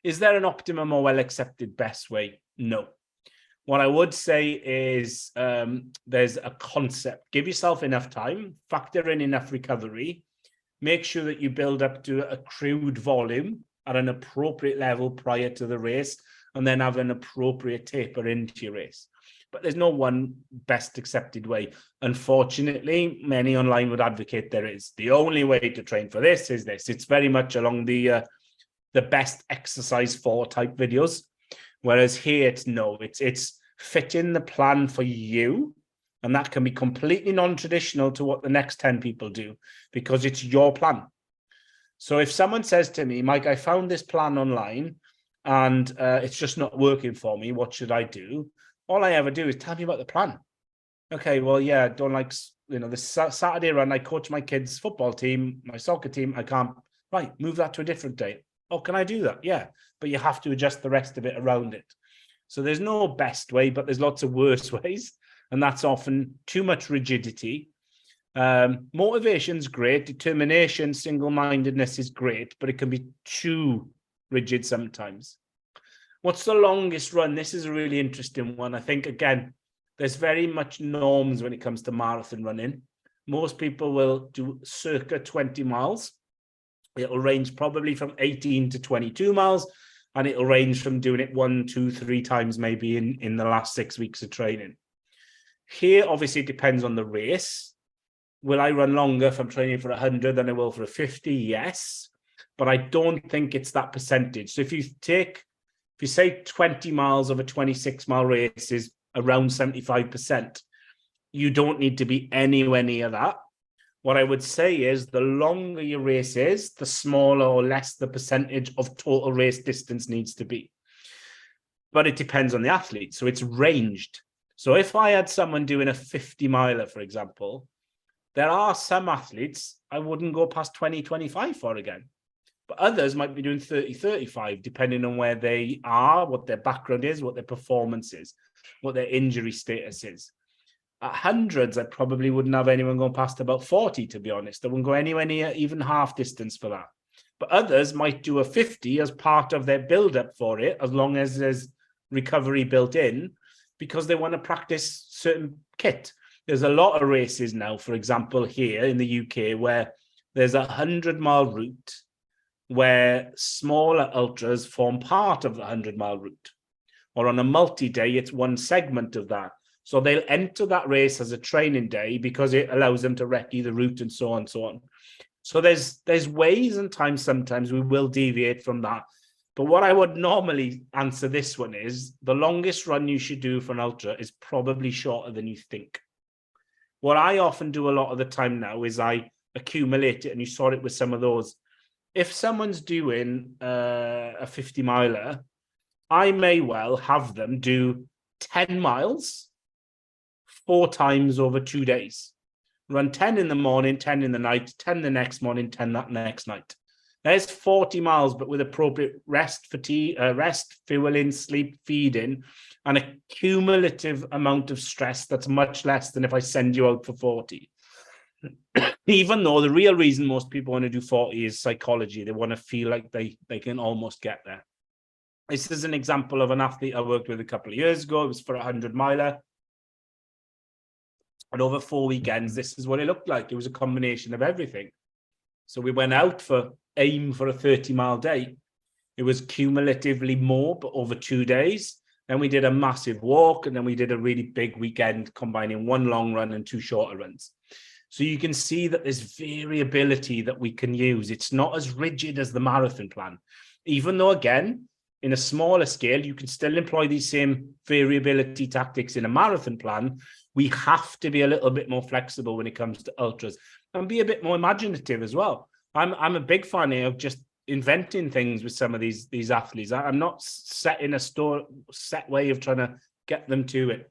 Is there an optimum or well-accepted best way? No. What I would say is there's a concept. Give yourself enough time, factor in enough recovery, make sure that you build up to a crude volume at an appropriate level prior to the race, and then have an appropriate taper into your race. But there's no one best accepted way. Unfortunately, many online would advocate there is. The only way to train for this is this. It's very much along the best exercise for type videos. Whereas here, it's no, it's fitting the plan for you. And that can be completely non-traditional to what the next 10 people do, because it's your plan. So if someone says to me, Mike, I found this plan online and it's just not working for me, what should I do? All I ever do is tell me about the plan. Okay, well, yeah, I don't like, this Saturday run, I coach my kids' football team, my soccer team. I can't, right, move that to a different day. Oh, can I do that? Yeah, but you have to adjust the rest of it around it. So there's no best way, but there's lots of worse ways. And that's often too much rigidity. Motivation's great. Determination, single-mindedness is great, but it can be too rigid sometimes. What's the longest run? This is a really interesting one. I think, again, there's very much norms when it comes to marathon running. Most people will do circa 20 miles. It'll range probably from 18 to 22 miles, and it'll range from doing it 1, 2, 3 times maybe in the last 6 weeks of training. Here, obviously, it depends on the race. Will I run longer if I'm training for 100 than I will for a 50? Yes, but I don't think it's that percentage. So if you say 20 miles of a 26-mile race is around 75%, you don't need to be anywhere near that. What I would say is the longer your race is, the smaller or less the percentage of total race distance needs to be. But it depends on the athlete. So it's ranged. So if I had someone doing a 50-miler, for example, there are some athletes I wouldn't go past 20, 25 for again. But others might be doing 30, 35, depending on where they are, what their background is, what their performance is, what their injury status is. At hundreds, I probably wouldn't have anyone going past about 40, to be honest. I wouldn't go anywhere near even half distance for that. But others might do a 50 as part of their build-up for it, as long as there's recovery built in, because they want to practice certain kit. There's a lot of races now, for example, here in the UK, where there's a 100-mile route where smaller ultras form part of the 100-mile route. Or on a multi-day, it's one segment of that. So they'll enter that race as a training day because it allows them to recce the route and so on and so on. So there's ways and times sometimes we will deviate from that. But what I would normally answer this one is the longest run you should do for an ultra is probably shorter than you think. What I often do a lot of the time now is I accumulate it, and you saw it with some of those. If someone's doing a 50-miler, I may well have them do 10 miles 4 times over 2 days. Run 10 in the morning, 10 in the night, 10 the next morning, 10 that next night. There's 40 miles, but with appropriate rest, fatigue, fueling, sleep, feeding, and a cumulative amount of stress that's much less than if I send you out for 40. Even though the real reason most people want to do 40 is psychology. They want to feel like they can almost get there. This is an example of an athlete I worked with a couple of years ago. It was for a 100-miler. And over 4 weekends, this is what it looked like. It was a combination of everything. So we went out for aim for a 30-mile day. It was cumulatively more, but over 2 days. Then we did a massive walk, and then we did a really big weekend, combining 1 long run and 2 shorter runs. So you can see that there's variability that we can use. It's not as rigid as the marathon plan. Even though, again, in a smaller scale, you can still employ these same variability tactics in a marathon plan. We have to be a little bit more flexible when it comes to ultras and be a bit more imaginative as well. I'm a big fan of just inventing things with some of these athletes. I'm not set in a set way of trying to get them to it.